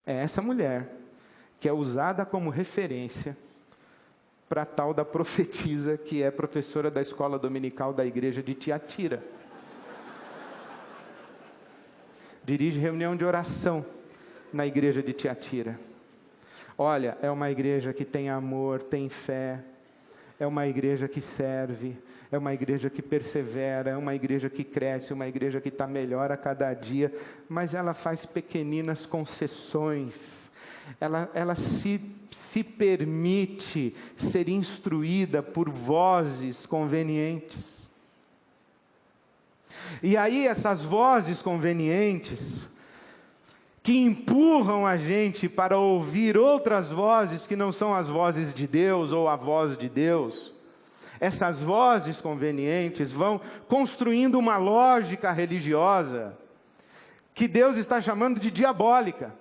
É essa mulher que é usada como referência para a tal da profetisa, que é professora da escola dominical da igreja de Tiatira. Dirige reunião de oração na igreja de Tiatira. Olha, é uma igreja que tem amor, tem fé, é uma igreja que serve, é uma igreja que persevera, é uma igreja que cresce, uma igreja que está melhor a cada dia, mas ela faz pequeninas concessões, ela se permite ser instruída por vozes convenientes. E aí essas vozes convenientes, que empurram a gente para ouvir outras vozes que não são as vozes de Deus ou a voz de Deus, essas vozes convenientes vão construindo uma lógica religiosa que Deus está chamando de diabólica.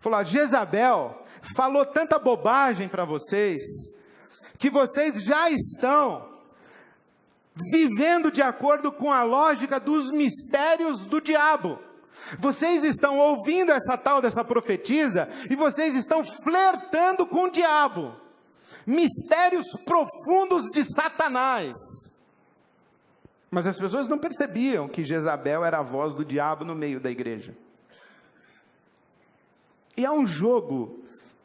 Falou, Jezabel falou tanta bobagem para vocês, que vocês já estão vivendo de acordo com a lógica dos mistérios do diabo. Vocês estão ouvindo essa tal dessa profetisa, e vocês estão flertando com o diabo. Mistérios profundos de Satanás. Mas as pessoas não percebiam que Jezabel era a voz do diabo no meio da igreja. E há um jogo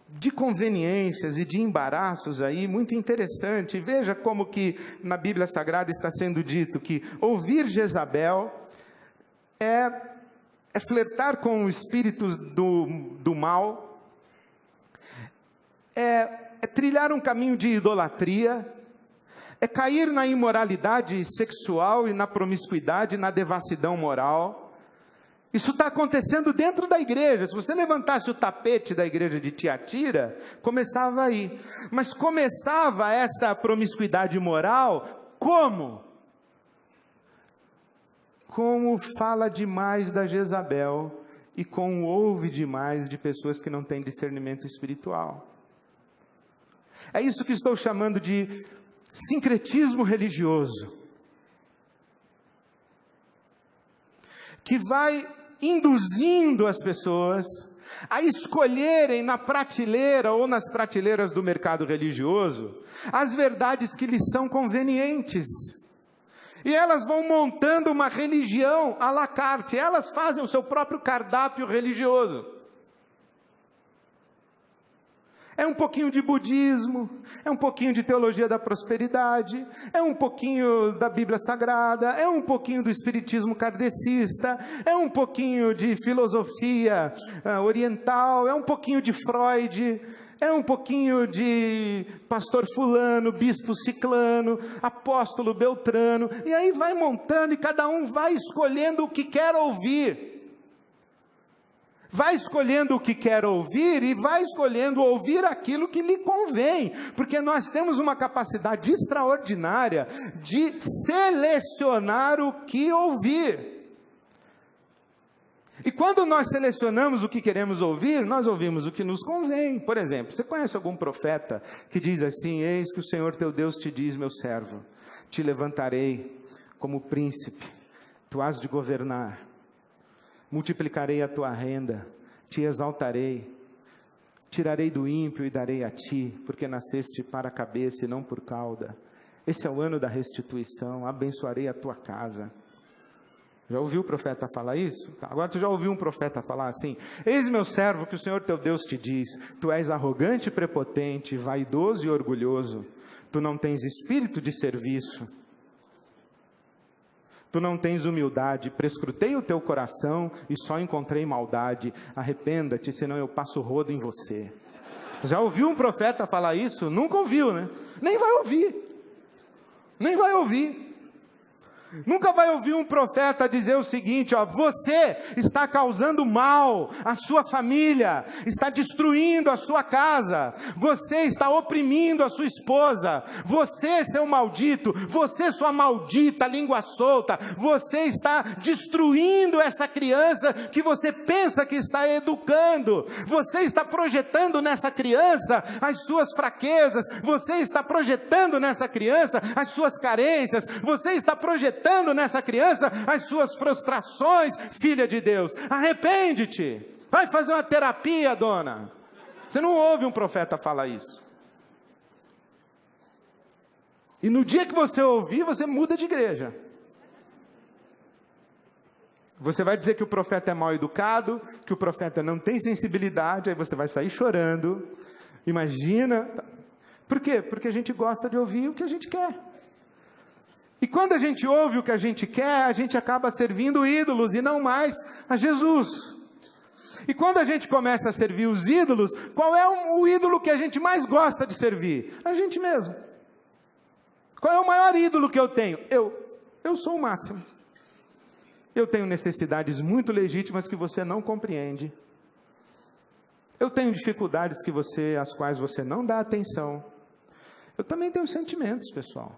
de conveniências e de embaraços aí muito interessante. Veja como que na Bíblia Sagrada está sendo dito que ouvir Jezabel é flertar com os espíritos do mal, é trilhar um caminho de idolatria, é cair na imoralidade sexual e na promiscuidade, na devassidão moral. Isso está acontecendo dentro da igreja. Se você levantasse o tapete da igreja de Tiatira, começava aí. Mas começava essa promiscuidade moral como? Como fala demais da Jezabel e como ouve demais de pessoas que não têm discernimento espiritual. É isso que estou chamando de sincretismo religioso, que vai induzindo as pessoas a escolherem na prateleira ou nas prateleiras do mercado religioso as verdades que lhes são convenientes. E elas vão montando uma religião à la carte, elas fazem o seu próprio cardápio religioso. É um pouquinho de budismo, é um pouquinho de teologia da prosperidade, é um pouquinho da Bíblia Sagrada, é um pouquinho do espiritismo kardecista, é um pouquinho de filosofia oriental, é um pouquinho de Freud, é um pouquinho de pastor fulano, bispo ciclano, apóstolo beltrano, e aí vai montando e cada um vai escolhendo o que quer ouvir. Vai escolhendo o que quer ouvir e vai escolhendo ouvir aquilo que lhe convém, porque nós temos uma capacidade extraordinária de selecionar o que ouvir. E quando nós selecionamos o que queremos ouvir, nós ouvimos o que nos convém. Por exemplo, você conhece algum profeta que diz assim: eis que o Senhor teu Deus te diz, meu servo, te levantarei como príncipe, tu has de governar. Multiplicarei a tua renda, te exaltarei, tirarei do ímpio e darei a ti, porque nasceste para a cabeça e não por cauda. Esse é o ano da restituição, abençoarei a tua casa. Já ouviu o profeta falar isso? Agora tu já ouviu um profeta falar assim: eis meu servo que o Senhor teu Deus te diz, tu és arrogante e prepotente, vaidoso e orgulhoso, tu não tens espírito de serviço, tu não tens humildade, prescrutei o teu coração e só encontrei maldade, arrependa-te, senão eu passo rodo em você. Já ouviu um profeta falar isso? Nunca ouviu, né? Nem vai ouvir. Nem vai ouvir. Nunca vai ouvir um profeta dizer o seguinte: ó, você está causando mal à sua família, está destruindo a sua casa, você está oprimindo a sua esposa, você, seu maldito, você, sua maldita língua solta, você está destruindo essa criança que você pensa que está educando, você está projetando nessa criança as suas fraquezas, você está projetando nessa criança as suas carências, você está projetando nessa criança as suas frustrações. Filha de Deus, arrepende-te, Vai fazer uma terapia, dona. Você não ouve um profeta falar isso. E no dia que você ouvir, você muda de igreja. Você vai dizer que o profeta é mal educado, que o profeta não tem sensibilidade, aí você vai sair chorando. Imagina. Por quê? Porque a gente gosta de ouvir o que a gente quer. E quando a gente ouve o que a gente quer, a gente acaba servindo ídolos e não mais a Jesus. E quando a gente começa a servir os ídolos, qual é o ídolo que a gente mais gosta de servir? A gente mesmo. Qual é o maior ídolo que eu tenho? Eu sou o máximo. Eu tenho necessidades muito legítimas que você não compreende. Eu tenho dificuldades às quais você não dá atenção. Eu também tenho sentimentos, pessoal.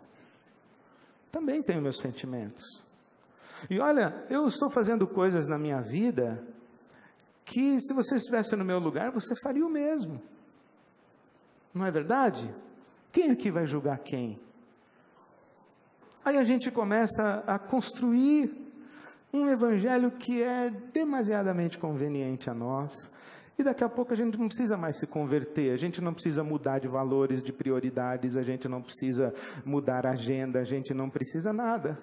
Também tenho meus sentimentos. E olha, eu estou fazendo coisas na minha vida que, se você estivesse no meu lugar, você faria o mesmo. Não é verdade? Quem aqui vai julgar quem? Aí a gente começa a construir um evangelho que é demasiadamente conveniente a nós. E daqui a pouco a gente não precisa mais se converter, a gente não precisa mudar de valores, de prioridades, a gente não precisa mudar a agenda, a gente não precisa nada.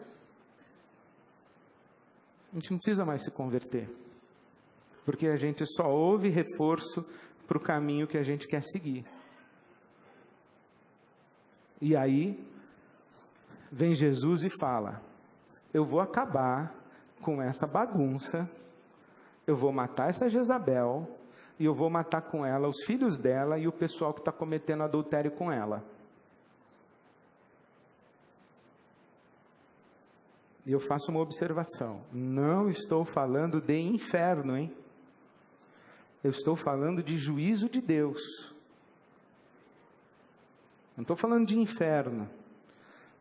A gente não precisa mais se converter. Porque a gente só ouve reforço para o caminho que a gente quer seguir. E aí, vem Jesus e fala: eu vou acabar com essa bagunça, eu vou matar essa Jezabel, e eu vou matar com ela os filhos dela e o pessoal que está cometendo adultério com ela. E eu faço uma observação: não estou falando de inferno, hein? Eu estou falando de juízo de Deus. Não estou falando de inferno.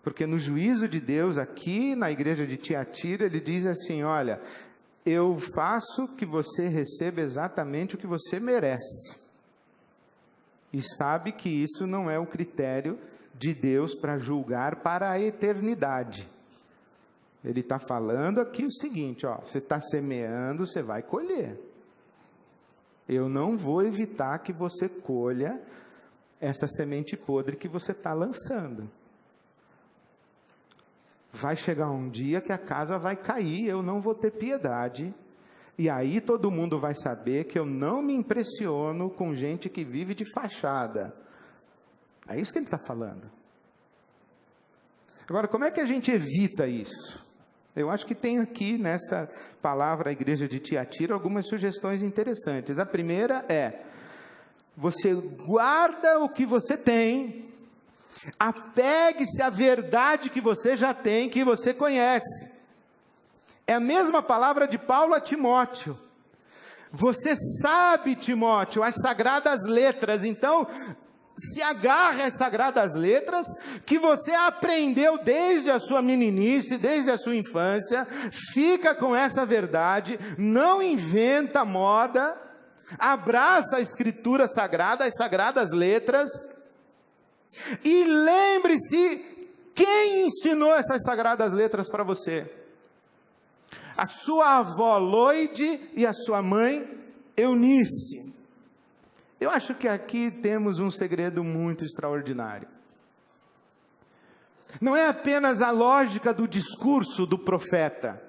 Porque no juízo de Deus, aqui na igreja de Tiatira, ele diz assim: olha, eu faço que você receba exatamente o que você merece. E sabe que isso não é o critério de Deus para julgar para a eternidade. Ele está falando aqui o seguinte: ó, você está semeando, você vai colher. Eu não vou evitar que você colha essa semente podre que você está lançando. Vai chegar um dia que a casa vai cair, eu não vou ter piedade. E aí todo mundo vai saber que eu não me impressiono com gente que vive de fachada. É isso que ele está falando. Agora, como é que a gente evita isso? Eu acho que tem aqui nessa palavra, a igreja de Tiatira, algumas sugestões interessantes. A primeira é: você guarda o que você tem, apegue-se à verdade que você já tem, que você conhece. É a mesma palavra de Paulo a Timóteo. Você sabe, Timóteo, as sagradas letras, então se agarra às sagradas letras que você aprendeu desde a sua meninice, desde a sua infância. Fica com essa verdade, não inventa moda, abraça a escritura sagrada, as sagradas letras. E lembre-se, quem ensinou essas sagradas letras para você? A sua avó Loide e a sua mãe Eunice. Eu acho que aqui temos um segredo muito extraordinário. Não é apenas a lógica do discurso do profeta,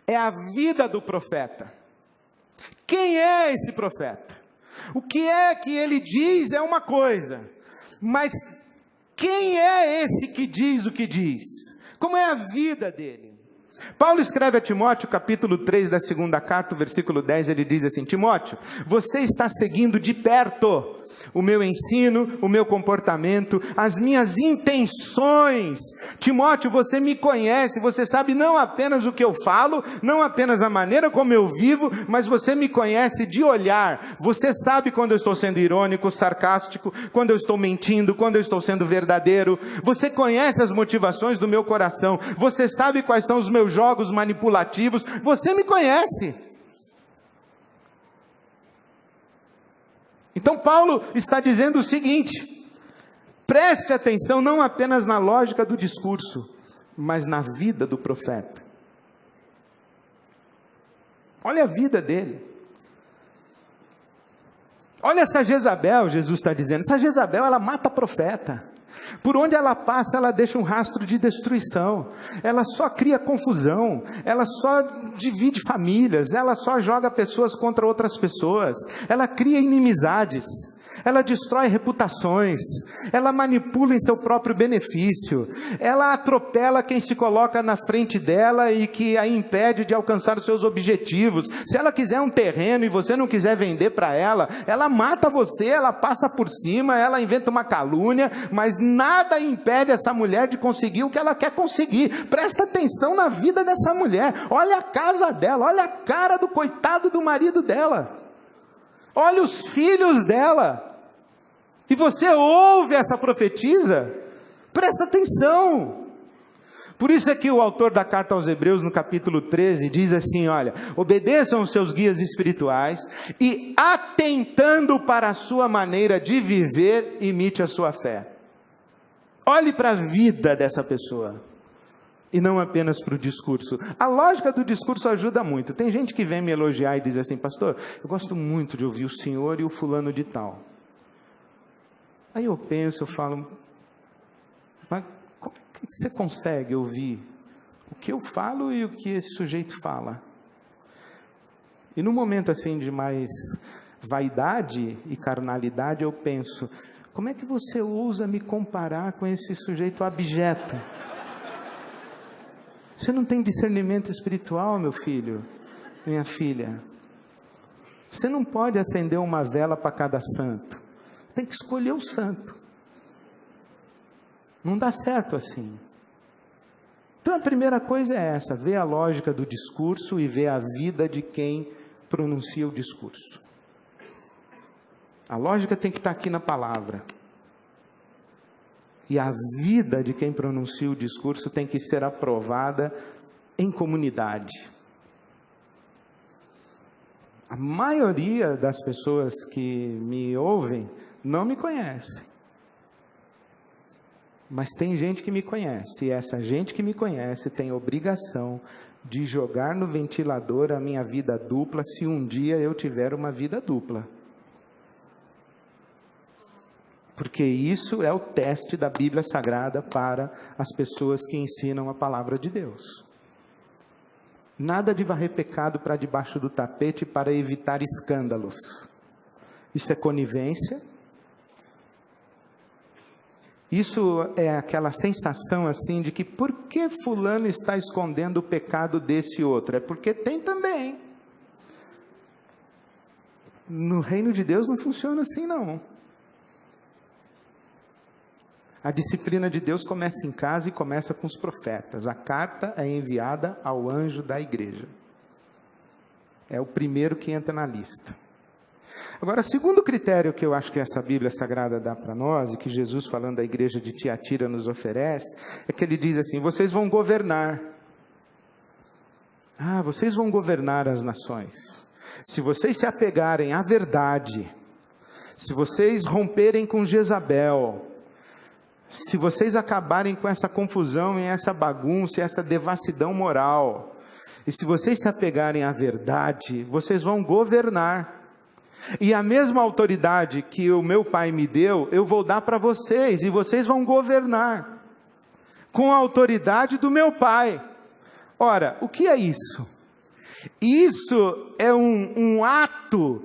é a vida do profeta. Quem é esse profeta? O que é que ele diz é uma coisa, mas quem é esse que diz o que diz? Como é a vida dele? Paulo escreve a Timóteo, capítulo 3 da segunda carta, versículo 10, ele diz assim: Timóteo, você está seguindo de perto o meu ensino, o meu comportamento, as minhas intenções. Timóteo, você me conhece, você sabe não apenas o que eu falo, não apenas a maneira como eu vivo, mas você me conhece de olhar. Você sabe quando eu estou sendo irônico, sarcástico, quando eu estou mentindo, quando eu estou sendo verdadeiro. Você conhece as motivações do meu coração. Você sabe quais são os meus jogos manipulativos. Você me conhece. Então Paulo está dizendo o seguinte: preste atenção não apenas na lógica do discurso, mas na vida do profeta. Olha a vida dele. Olha essa Jezabel, Jesus está dizendo, essa Jezabel, ela mata profeta. Por onde ela passa, ela deixa um rastro de destruição. Ela só cria confusão, ela só divide famílias, ela só joga pessoas contra outras pessoas, ela cria inimizades. Ela destrói reputações, ela manipula em seu próprio benefício, ela atropela quem se coloca na frente dela e que a impede de alcançar os seus objetivos. Se ela quiser um terreno e você não quiser vender para ela, ela mata você, ela passa por cima, ela inventa uma calúnia, mas nada impede essa mulher de conseguir o que ela quer conseguir. Presta atenção na vida dessa mulher, olha a casa dela, olha a cara do coitado do marido dela, olha os filhos dela. E você ouve essa profetisa? Presta atenção. Por isso é que o autor da carta aos Hebreus, no capítulo 13, diz assim, olha, obedeçam os seus guias espirituais e, atentando para a sua maneira de viver, imite a sua fé. Olhe para a vida dessa pessoa e não apenas para o discurso. A lógica do discurso ajuda muito. Tem gente que vem me elogiar e diz assim, pastor, eu gosto muito de ouvir o senhor e o fulano de tal. Aí eu penso, eu falo, mas como que você consegue ouvir o que eu falo e o que esse sujeito fala? E num momento assim de mais vaidade e carnalidade, eu penso, como é que você ousa me comparar com esse sujeito abjeto? Você não tem discernimento espiritual, meu filho, minha filha. Você não pode acender uma vela para cada santo. Tem que escolher o santo. Não dá certo assim. Então a primeira coisa é essa, ver a lógica do discurso e ver a vida de quem pronuncia o discurso. A lógica tem que estar aqui na palavra. E a vida de quem pronuncia o discurso tem que ser aprovada em comunidade. A maioria das pessoas que me ouvem não me conhece, mas tem gente que me conhece, e essa gente que me conhece tem obrigação de jogar no ventilador a minha vida dupla, se um dia eu tiver uma vida dupla, porque isso é o teste da Bíblia Sagrada para as pessoas que ensinam a palavra de Deus. Nada de varrer pecado para debaixo do tapete para evitar escândalos, isso é conivência. Isso é aquela sensação assim de que por que fulano está escondendo o pecado desse outro? É porque tem também. No reino de Deus não funciona assim não. A disciplina de Deus começa em casa e começa com os profetas. A carta é enviada ao anjo da igreja. É o primeiro que entra na lista. Agora, o segundo critério que eu acho que essa Bíblia Sagrada dá para nós, e que Jesus, falando da igreja de Tiatira, nos oferece, é que ele diz assim, vocês vão governar. Vocês vão governar as nações. Se vocês se apegarem à verdade, se vocês romperem com Jezabel, se vocês acabarem com essa confusão e essa bagunça e essa devassidão moral, e se vocês se apegarem à verdade, vocês vão governar. E a mesma autoridade que o meu pai me deu, eu vou dar para vocês, e vocês vão governar, com a autoridade do meu pai. Ora, o que é isso? Isso é um ato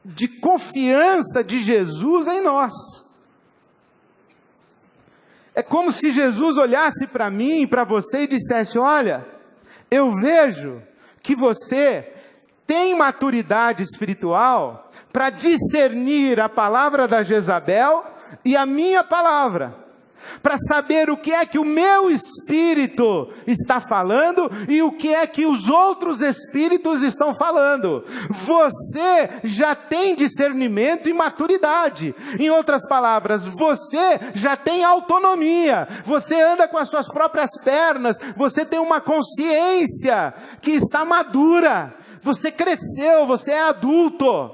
de confiança de Jesus em nós. É como se Jesus olhasse para mim e para você e dissesse, olha, eu vejo que você tem maturidade espiritual para discernir a palavra da Jezabel e a minha palavra, para saber o que é que o meu espírito está falando e o que é que os outros espíritos estão falando. Você já tem discernimento e maturidade. Em outras palavras, você já tem autonomia, você anda com as suas próprias pernas, você tem uma consciência que está madura, você cresceu, você é adulto.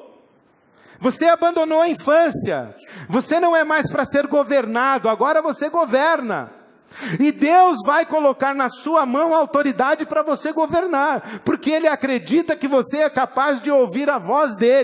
Você abandonou a infância. Você não é mais para ser governado. Agora você governa. E Deus vai colocar na sua mão a autoridade para você governar. Porque Ele acredita que você é capaz de ouvir a voz dEle.